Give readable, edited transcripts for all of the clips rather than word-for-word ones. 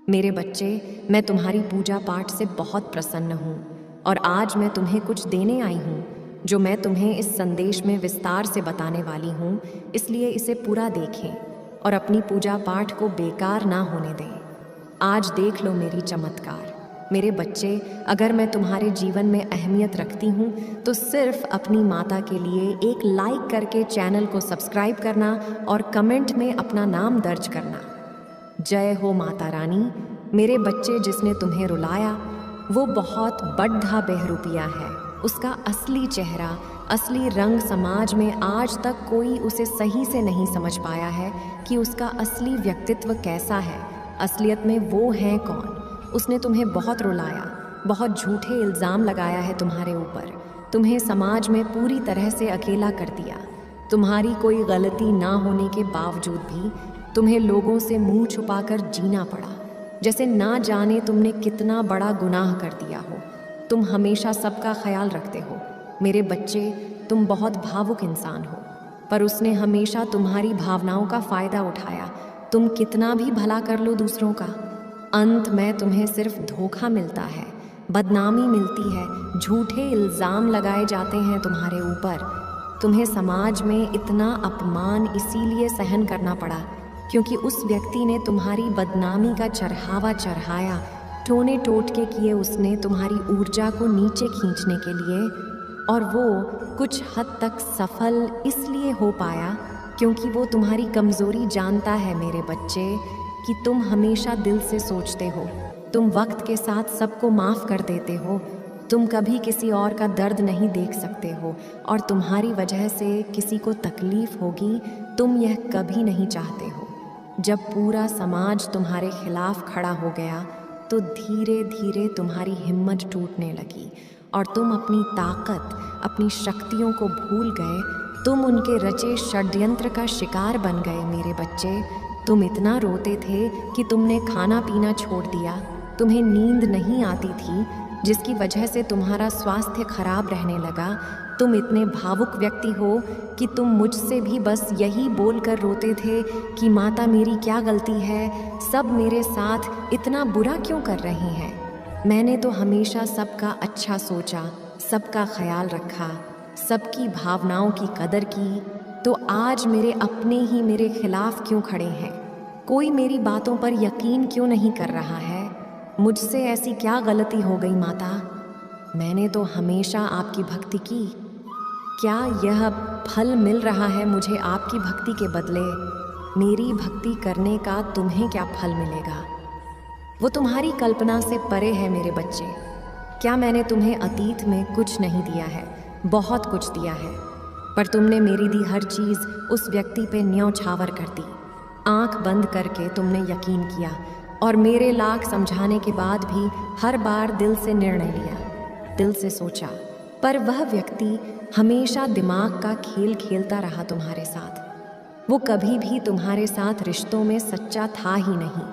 मेरे बच्चे, मैं तुम्हारी पूजा पाठ से बहुत प्रसन्न हूँ और आज मैं तुम्हें कुछ देने आई हूँ जो मैं तुम्हें इस संदेश में विस्तार से बताने वाली हूँ। इसलिए इसे पूरा देखें और अपनी पूजा पाठ को बेकार ना होने दें। आज देख लो मेरी चमत्कार। मेरे बच्चे, अगर मैं तुम्हारे जीवन में अहमियत रखती हूँ तो सिर्फ अपनी माता के लिए एक लाइक करके चैनल को सब्सक्राइब करना और कमेंट में अपना नाम दर्ज करना। जय हो माता रानी। मेरे बच्चे, जिसने तुम्हें रुलाया वो बहुत बड्ढा बहरूपिया है। उसका असली चेहरा, असली रंग समाज में आज तक कोई उसे सही से नहीं समझ पाया है कि उसका असली व्यक्तित्व कैसा है। असलियत में वो है कौन। उसने तुम्हें बहुत रुलाया, बहुत झूठे इल्ज़ाम लगाया है तुम्हारे ऊपर, तुम्हें समाज में पूरी तरह से अकेला कर दिया। तुम्हारी कोई गलती ना होने के बावजूद भी तुम्हें लोगों से मुंह छुपाकर जीना पड़ा, जैसे ना जाने तुमने कितना बड़ा गुनाह कर दिया हो। तुम हमेशा सबका ख्याल रखते हो। मेरे बच्चे, तुम बहुत भावुक इंसान हो, पर उसने हमेशा तुम्हारी भावनाओं का फ़ायदा उठाया। तुम कितना भी भला कर लो दूसरों का, अंत में तुम्हें सिर्फ धोखा मिलता है, बदनामी मिलती है, झूठे इल्ज़ाम लगाए जाते हैं तुम्हारे ऊपर। तुम्हें समाज में इतना अपमान इसीलिए सहन करना पड़ा क्योंकि उस व्यक्ति ने तुम्हारी बदनामी का चढ़ावा चढ़ाया। टोने टोटके किए उसने तुम्हारी ऊर्जा को नीचे खींचने के लिए, और वो कुछ हद तक सफल इसलिए हो पाया क्योंकि वो तुम्हारी कमज़ोरी जानता है मेरे बच्चे, कि तुम हमेशा दिल से सोचते हो, तुम वक्त के साथ सबको माफ़ कर देते हो, तुम कभी किसी और का दर्द नहीं देख सकते हो और तुम्हारी वजह से किसी को तकलीफ़ होगी तुम यह कभी नहीं चाहते हो। जब पूरा समाज तुम्हारे खिलाफ खड़ा हो गया तो धीरे धीरे तुम्हारी हिम्मत टूटने लगी और तुम अपनी ताकत, अपनी शक्तियों को भूल गए। तुम उनके रचे षड्यंत्र का शिकार बन गए मेरे बच्चे। तुम इतना रोते थे कि तुमने खाना पीना छोड़ दिया, तुम्हें नींद नहीं आती थी जिसकी वजह से तुम्हारा स्वास्थ्य खराब रहने लगा। तुम इतने भावुक व्यक्ति हो कि तुम मुझसे भी बस यही बोलकर रोते थे कि माता मेरी क्या गलती है, सब मेरे साथ इतना बुरा क्यों कर रही हैं। मैंने तो हमेशा सबका अच्छा सोचा, सबका ख्याल रखा, सबकी भावनाओं की कदर की, तो आज मेरे अपने ही मेरे खिलाफ क्यों खड़े हैं। कोई मेरी बातों पर यकीन क्यों नहीं कर रहा है। मुझसे ऐसी क्या गलती हो गई माता। मैंने तो हमेशा आपकी भक्ति की, क्या यह फल मिल रहा है मुझे आपकी भक्ति के बदले। मेरी भक्ति करने का तुम्हें क्या फल मिलेगा, वो तुम्हारी कल्पना से परे है मेरे बच्चे। क्या मैंने तुम्हें अतीत में कुछ नहीं दिया है, बहुत कुछ दिया है, पर तुमने मेरी दी हर चीज़ उस व्यक्ति पे न्यौछावर कर दी। आंख बंद करके तुमने यकीन किया और मेरे लाख समझाने के बाद भी हर बार दिल से निर्णय लिया, दिल से सोचा, पर वह व्यक्ति हमेशा दिमाग का खेल खेलता रहा तुम्हारे साथ। वो कभी भी तुम्हारे साथ रिश्तों में सच्चा था ही नहीं।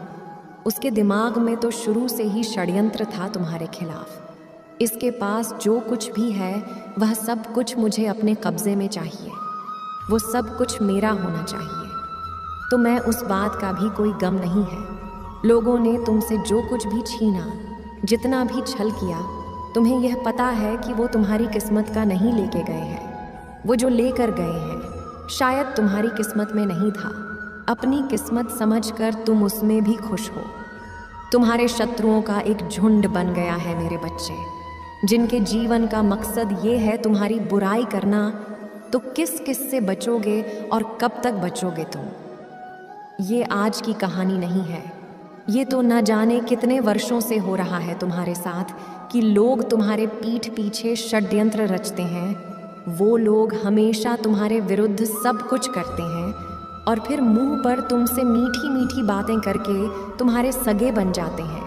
उसके दिमाग में तो शुरू से ही षड्यंत्र था तुम्हारे खिलाफ। इसके पास जो कुछ भी है वह सब कुछ मुझे अपने कब्जे में चाहिए, वो सब कुछ मेरा होना चाहिए। तो मैं उस बात का भी कोई गम नहीं है। लोगों ने तुमसे जो कुछ भी छीना, जितना भी छल किया, तुम्हें यह पता है कि वो तुम्हारी किस्मत का नहीं लेके गए हैं। वो जो लेकर गए हैं शायद तुम्हारी किस्मत में नहीं था। अपनी किस्मत समझकर तुम उसमें भी खुश हो। तुम्हारे शत्रुओं का एक झुंड बन गया है मेरे बच्चे, जिनके जीवन का मकसद ये है तुम्हारी बुराई करना। तो किस किस से बचोगे और कब तक बचोगे तुम। ये आज की कहानी नहीं है, ये तो न जाने कितने वर्षों से हो रहा है तुम्हारे साथ कि लोग तुम्हारे पीठ पीछे षड्यंत्र रचते हैं। वो लोग हमेशा तुम्हारे विरुद्ध सब कुछ करते हैं और फिर मुंह पर तुमसे मीठी मीठी बातें करके तुम्हारे सगे बन जाते हैं।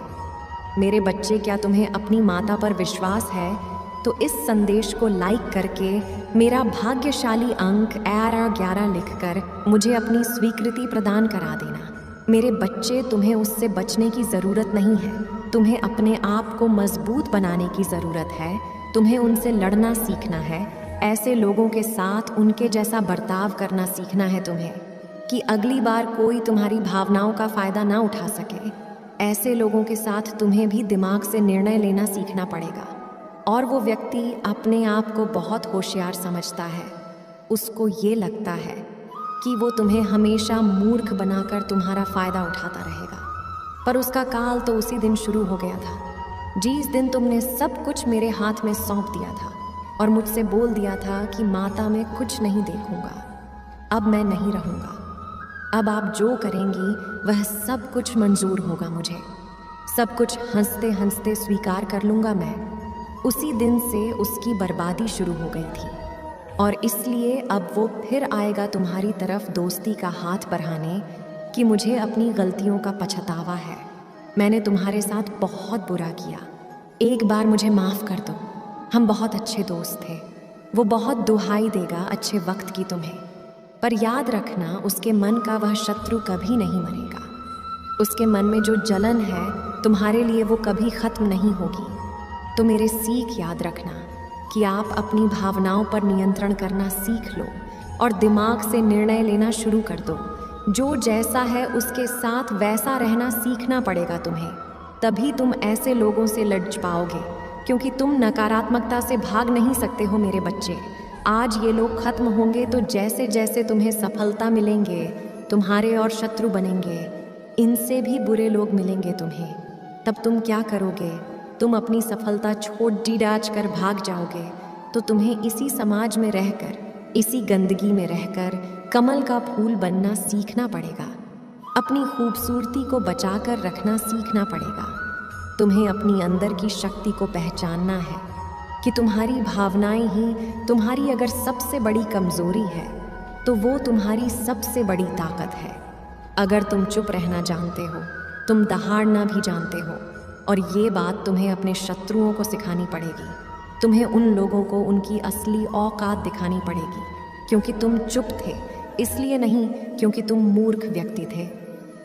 मेरे बच्चे, क्या तुम्हें अपनी माता पर विश्वास है तो इस संदेश को लाइक करके मेरा भाग्यशाली अंक 11 लिखकर मुझे अपनी स्वीकृति प्रदान करा देना। मेरे बच्चे, तुम्हें उससे बचने की ज़रूरत नहीं है। तुम्हें अपने आप को मजबूत बनाने की ज़रूरत है। तुम्हें उनसे लड़ना सीखना है। ऐसे लोगों के साथ उनके जैसा बर्ताव करना सीखना है तुम्हें, कि अगली बार कोई तुम्हारी भावनाओं का फ़ायदा ना उठा सके। ऐसे लोगों के साथ तुम्हें भी दिमाग से निर्णय लेना सीखना पड़ेगा। और वो व्यक्ति अपने आप को बहुत होशियार समझता है। उसको ये लगता है कि वो तुम्हें हमेशा मूर्ख बनाकर तुम्हारा फ़ायदा उठाता रहेगा। पर उसका काल तो उसी दिन शुरू हो गया था जिस दिन तुमने सब कुछ मेरे हाथ में सौंप दिया था और मुझसे बोल दिया था कि माता में कुछ नहीं देखूंगा, अब मैं नहीं रहूंगा, अब आप जो करेंगी वह सब कुछ मंजूर होगा, मुझे सब कुछ हंसते हंसते स्वीकार कर लूँगा मैं। उसी दिन से उसकी बर्बादी शुरू हो गई थी और इसलिए अब वो फिर आएगा तुम्हारी तरफ दोस्ती का हाथ बढ़ाने कि मुझे अपनी गलतियों का पछतावा है, मैंने तुम्हारे साथ बहुत बुरा किया, एक बार मुझे माफ़ कर दो, हम बहुत अच्छे दोस्त थे। वो बहुत दुहाई देगा अच्छे वक्त की तुम्हें, पर याद रखना उसके मन का वह शत्रु कभी नहीं मरेगा। उसके मन में जो जलन है तुम्हारे लिए वो कभी ख़त्म नहीं होगी। तो मेरे सीख याद रखना कि आप अपनी भावनाओं पर नियंत्रण करना सीख लो और दिमाग से निर्णय लेना शुरू कर दो। जो जैसा है उसके साथ वैसा रहना सीखना पड़ेगा तुम्हें, तभी तुम ऐसे लोगों से लड़ पाओगे, क्योंकि तुम नकारात्मकता से भाग नहीं सकते हो मेरे बच्चे। आज ये लोग खत्म होंगे तो जैसे जैसे तुम्हें सफलता मिलेंगे तुम्हारे और शत्रु बनेंगे, इनसे भी बुरे लोग मिलेंगे तुम्हें। तब तुम क्या करोगे? तुम अपनी सफलता छोड़ डिडाच कर भाग जाओगे। तो तुम्हें इसी समाज में रहकर, इसी गंदगी में रहकर कमल का फूल बनना सीखना पड़ेगा। अपनी खूबसूरती को बचाकर रखना सीखना पड़ेगा। तुम्हें अपनी अंदर की शक्ति को पहचानना है कि तुम्हारी भावनाएं ही तुम्हारी अगर सबसे बड़ी कमजोरी है तो वो तुम्हारी सबसे बड़ी ताकत है। अगर तुम चुप रहना जानते हो, तुम दहाड़ना भी जानते हो, और ये बात तुम्हें अपने शत्रुओं को सिखानी पड़ेगी। तुम्हें उन लोगों को उनकी असली औकात दिखानी पड़ेगी, क्योंकि तुम चुप थे, इसलिए नहीं क्योंकि तुम मूर्ख व्यक्ति थे।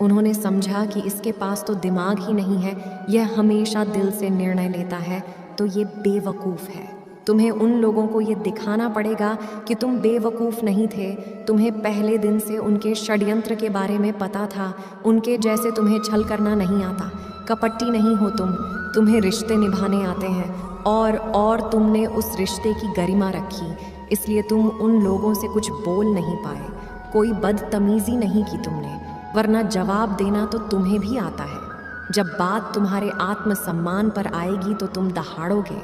उन्होंने समझा कि इसके पास तो दिमाग ही नहीं है, यह हमेशा दिल से निर्णय लेता है, तो ये बेवकूफ़ है। तुम्हें उन लोगों को ये दिखाना पड़ेगा कि तुम बेवकूफ़ नहीं थे। तुम्हें पहले दिन से उनके षड्यंत्र के बारे में पता था। उनके जैसे तुम्हें छल करना नहीं आता, कपटी नहीं हो तुम, तुम्हें रिश्ते निभाने आते हैं और तुमने उस रिश्ते की गरिमा रखी, इसलिए तुम उन लोगों से कुछ बोल नहीं पाए। कोई बदतमीज़ी नहीं की तुमने, वरना जवाब देना तो तुम्हें भी आता है। जब बात तुम्हारे आत्मसम्मान पर आएगी तो तुम दहाड़ोगे।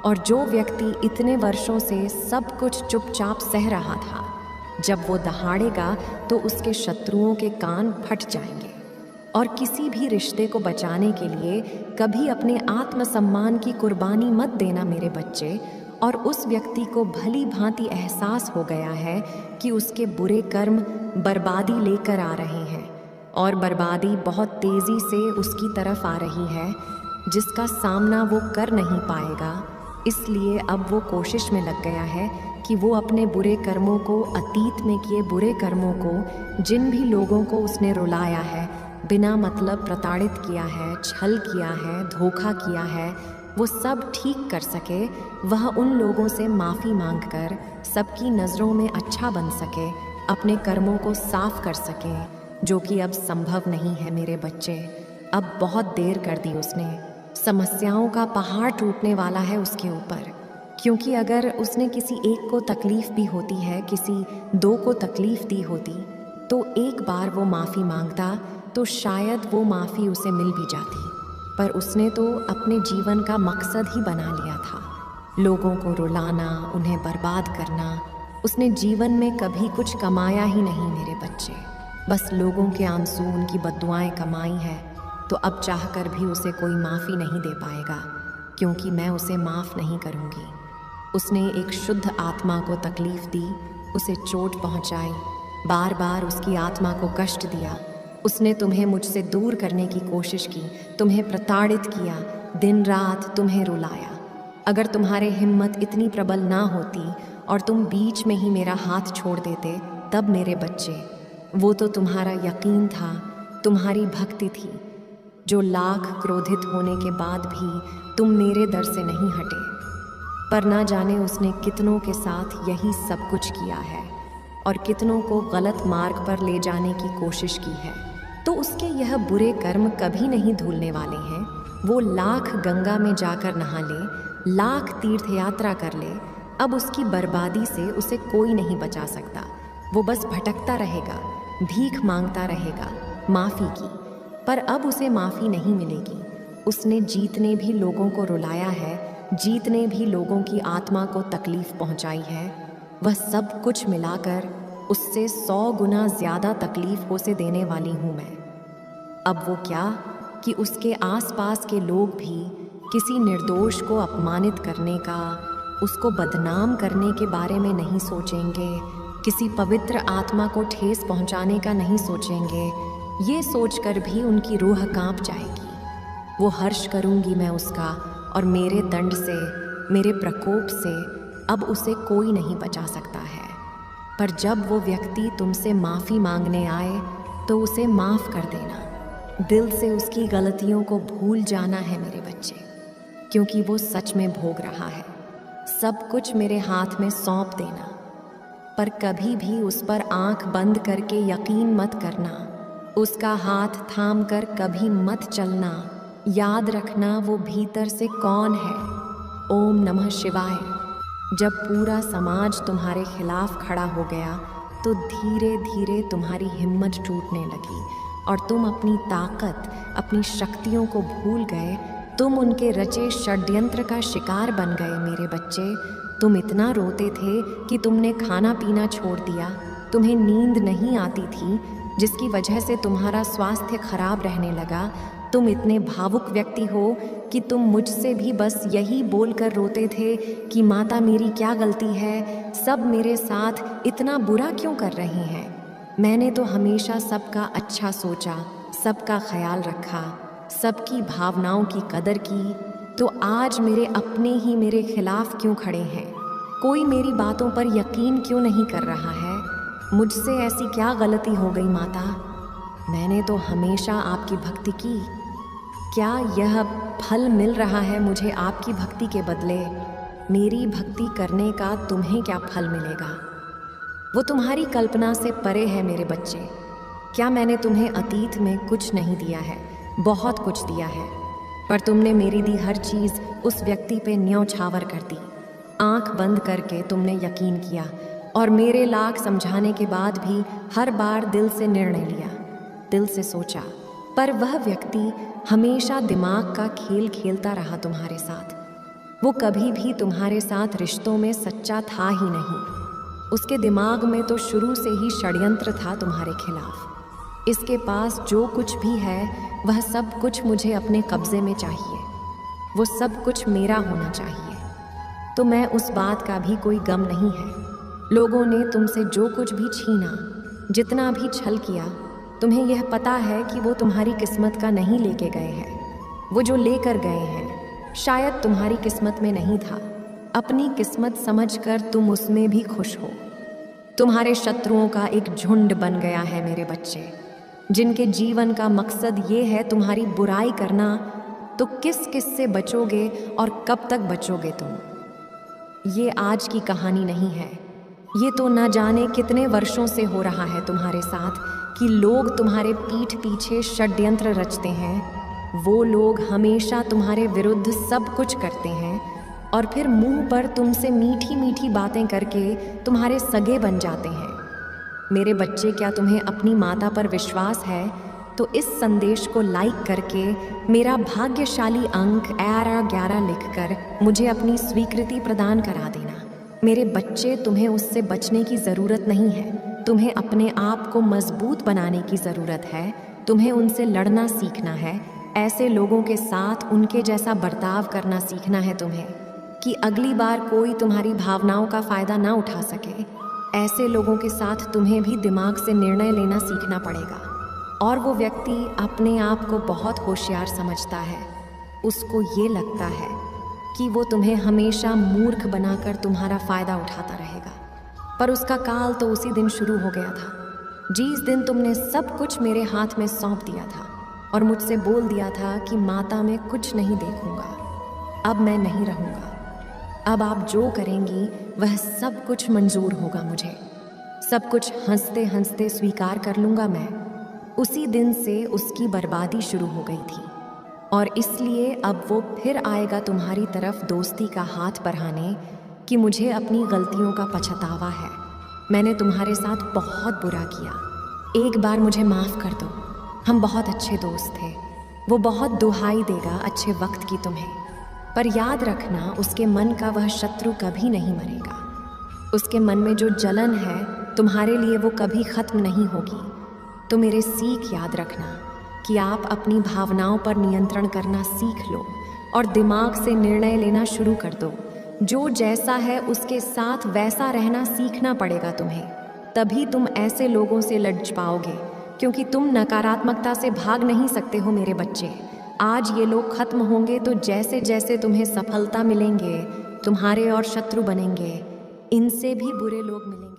और जो व्यक्ति इतने वर्षों से सब कुछ चुपचाप सह रहा था, जब वो दहाड़ेगा तो उसके शत्रुओं के कान फट जाएंगे। और किसी भी रिश्ते को बचाने के लिए कभी अपने आत्मसम्मान की कुर्बानी मत देना मेरे बच्चे। और उस व्यक्ति को भली भांति एहसास हो गया है कि उसके बुरे कर्म बर्बादी लेकर आ रहे हैं, और बर्बादी बहुत तेज़ी से उसकी तरफ आ रही है, जिसका सामना वो कर नहीं पाएगा। इसलिए अब वो कोशिश में लग गया है कि वो अपने बुरे कर्मों को, अतीत में किए बुरे कर्मों को, जिन भी लोगों को उसने रुलाया है, बिना मतलब प्रताड़ित किया है, छल किया है, धोखा किया है, वो सब ठीक कर सके। वह उन लोगों से माफ़ी मांगकर सबकी नज़रों में अच्छा बन सके, अपने कर्मों को साफ कर सके, जो कि अब संभव नहीं है मेरे बच्चे। अब बहुत देर कर दी उसने। समस्याओं का पहाड़ टूटने वाला है उसके ऊपर, क्योंकि अगर उसने किसी एक को तकलीफ़ भी होती है, किसी दो को तकलीफ़ दी होती, तो एक बार वो माफ़ी मांगता तो शायद वो माफ़ी उसे मिल भी जाती। पर उसने तो अपने जीवन का मकसद ही बना लिया था, लोगों को रुलाना, उन्हें बर्बाद करना। उसने जीवन में कभी कुछ कमाया ही नहीं मेरे बच्चे, बस लोगों के आंसू, उनकी बद्दुआएं कमाई है। तो अब चाहकर भी उसे कोई माफ़ी नहीं दे पाएगा, क्योंकि मैं उसे माफ़ नहीं करूँगी। उसने एक शुद्ध आत्मा को तकलीफ़ दी, उसे चोट पहुँचाई, बार बार उसकी आत्मा को कष्ट दिया। उसने तुम्हें मुझसे दूर करने की कोशिश की, तुम्हें प्रताड़ित किया, दिन रात तुम्हें रुलाया। अगर तुम्हारे हिम्मत इतनी प्रबल ना होती और तुम बीच में ही मेरा हाथ छोड़ देते, तब मेरे बच्चे, वो तो तुम्हारा यकीन था, तुम्हारी भक्ति थी, जो लाख क्रोधित होने के बाद भी तुम मेरे दर से नहीं हटे। पर ना जाने उसने कितनों के साथ यही सब कुछ किया है और कितनों को गलत मार्ग पर ले जाने की कोशिश की है। तो उसके यह बुरे कर्म कभी नहीं धुलने वाले हैं। वो लाख गंगा में जाकर नहा ले, लाख तीर्थ यात्रा कर ले, अब उसकी बर्बादी से उसे कोई नहीं बचा सकता। वो बस भटकता रहेगा, भीख मांगता रहेगा माफ़ी की, पर अब उसे माफ़ी नहीं मिलेगी। उसने जीतने भी लोगों को रुलाया है, जीतने भी लोगों की आत्मा को तकलीफ़ पहुंचाई है। वह सब कुछ मिलाकर उससे 100 गुना ज़्यादा तकलीफ़ उसे देने वाली हूँ मैं। अब वो क्या कि उसके आसपास के लोग भी किसी निर्दोष को अपमानित करने का, उसको बदनाम करने के बारे में नहीं सोचेंगे, किसी पवित्र आत्मा को ठेस पहुंचाने का नहीं सोचेंगे। ये सोचकर भी उनकी रूह कांप जाएगी। वो हर्ष करूंगी मैं उसका, और मेरे दंड से, मेरे प्रकोप से अब उसे कोई नहीं बचा सकता है। पर जब वो व्यक्ति तुमसे माफ़ी मांगने आए तो उसे माफ़ कर देना। दिल से उसकी गलतियों को भूल जाना है मेरे बच्चे, क्योंकि वो सच में भोग रहा है। सब कुछ मेरे हाथ में सौंप देना, पर कभी भी उस पर आंख बंद करके यकीन मत करना। उसका हाथ थाम कर कभी मत चलना। याद रखना वो भीतर से कौन है। ओम नमः शिवाय। जब पूरा समाज तुम्हारे खिलाफ खड़ा हो गया तो धीरे धीरे तुम्हारी हिम्मत टूटने लगी और तुम अपनी ताकत, अपनी शक्तियों को भूल गए। तुम उनके रचे षड्यंत्र का शिकार बन गए मेरे बच्चे। तुम इतना रोते थे कि तुमने खाना पीना छोड़ दिया। तुम्हें नींद नहीं आती थी, जिसकी वजह से तुम्हारा स्वास्थ्य खराब रहने लगा। तुम इतने भावुक व्यक्ति हो कि तुम मुझसे भी बस यही बोलकर रोते थे कि माता मेरी क्या गलती है, सब मेरे साथ इतना बुरा क्यों कर रही हैं। मैंने तो हमेशा सबका अच्छा सोचा, सबका ख्याल रखा, सबकी भावनाओं की कदर की, तो आज मेरे अपने ही मेरे खिलाफ क्यों खड़े हैं। कोई मेरी बातों पर यकीन क्यों नहीं कर रहा है। मुझसे ऐसी क्या गलती हो गई माता। मैंने तो हमेशा आपकी भक्ति की। क्या यह फल मिल रहा है मुझे आपकी भक्ति के बदले। मेरी भक्ति करने का तुम्हें क्या फल मिलेगा, वो तुम्हारी कल्पना से परे है मेरे बच्चे। क्या मैंने तुम्हें अतीत में कुछ नहीं दिया है, बहुत कुछ दिया है, पर तुमने मेरी दी हर चीज़ उस व्यक्ति पे न्यौछावर कर दी। आंख बंद करके तुमने यकीन किया और मेरे लाख समझाने के बाद भी हर बार दिल से निर्णय लिया, दिल से सोचा, पर वह व्यक्ति हमेशा दिमाग का खेल खेलता रहा तुम्हारे साथ। वो कभी भी तुम्हारे साथ रिश्तों में सच्चा था ही नहीं। उसके दिमाग में तो शुरू से ही षड्यंत्र था तुम्हारे खिलाफ। इसके पास जो कुछ भी है वह सब कुछ मुझे अपने कब्जे में चाहिए, वो सब कुछ मेरा होना चाहिए। तो मैं उस बात का भी कोई गम नहीं है। लोगों ने तुमसे जो कुछ भी छीना, जितना भी छल किया, तुम्हें यह पता है कि वो तुम्हारी किस्मत का नहीं लेके गए हैं। वो जो लेकर गए हैं शायद तुम्हारी किस्मत में नहीं था। अपनी किस्मत समझकर तुम उसमें भी खुश हो। तुम्हारे शत्रुओं का एक झुंड बन गया है मेरे बच्चे, जिनके जीवन का मकसद ये है तुम्हारी बुराई करना। तो किस किस से बचोगे और कब तक बचोगे तुम। ये आज की कहानी नहीं है, ये तो न जाने कितने वर्षों से हो रहा है तुम्हारे साथ कि लोग तुम्हारे पीठ पीछे षड्यंत्र रचते हैं। वो लोग हमेशा तुम्हारे विरुद्ध सब कुछ करते हैं और फिर मुंह पर तुमसे मीठी मीठी बातें करके तुम्हारे सगे बन जाते हैं। मेरे बच्चे, क्या तुम्हें अपनी माता पर विश्वास है तो इस संदेश को लाइक करके मेरा भाग्यशाली अंक 11 लिखकर मुझे अपनी स्वीकृति प्रदान करा देना। मेरे बच्चे, तुम्हें उससे बचने की ज़रूरत नहीं है। तुम्हें अपने आप को मजबूत बनाने की ज़रूरत है। तुम्हें उनसे लड़ना सीखना है। ऐसे लोगों के साथ उनके जैसा बर्ताव करना सीखना है तुम्हें कि अगली बार कोई तुम्हारी भावनाओं का फ़ायदा ना उठा सके। ऐसे लोगों के साथ तुम्हें भी दिमाग से निर्णय लेना सीखना पड़ेगा। और वो व्यक्ति अपने आप को बहुत होशियार समझता है। उसको ये लगता है कि वो तुम्हें हमेशा मूर्ख बनाकर तुम्हारा फ़ायदा उठाता रहेगा, पर उसका काल तो उसी दिन शुरू हो गया था जिस दिन तुमने सब कुछ मेरे हाथ में सौंप दिया था और मुझसे बोल दिया था कि माता में कुछ नहीं देखूंगा, अब मैं नहीं रहूँगा, अब आप जो करेंगी वह सब कुछ मंजूर होगा मुझे, सब कुछ हंसते हंसते स्वीकार कर लूँगा मैं। उसी दिन से उसकी बर्बादी शुरू हो गई थी और इसलिए अब वो फिर आएगा तुम्हारी तरफ दोस्ती का हाथ बढ़ाने कि मुझे अपनी गलतियों का पछतावा है, मैंने तुम्हारे साथ बहुत बुरा किया, एक बार मुझे माफ़ कर दो, हम बहुत अच्छे दोस्त थे। वो बहुत दुहाई देगा अच्छे वक्त की तुम्हें, पर याद रखना उसके मन का वह शत्रु कभी नहीं मरेगा। उसके मन में जो जलन है तुम्हारे लिए वो कभी ख़त्म नहीं होगी। तो मेरे सीख याद रखना कि आप अपनी भावनाओं पर नियंत्रण करना सीख लो और दिमाग से निर्णय लेना शुरू कर दो। जो जैसा है उसके साथ वैसा रहना सीखना पड़ेगा तुम्हें, तभी तुम ऐसे लोगों से लड़ पाओगे, क्योंकि तुम नकारात्मकता से भाग नहीं सकते हो मेरे बच्चे। आज ये लोग खत्म होंगे तो जैसे जैसे तुम्हें सफलता मिलेंगे तुम्हारे और शत्रु बनेंगे, इनसे भी बुरे लोग मिलेंगे।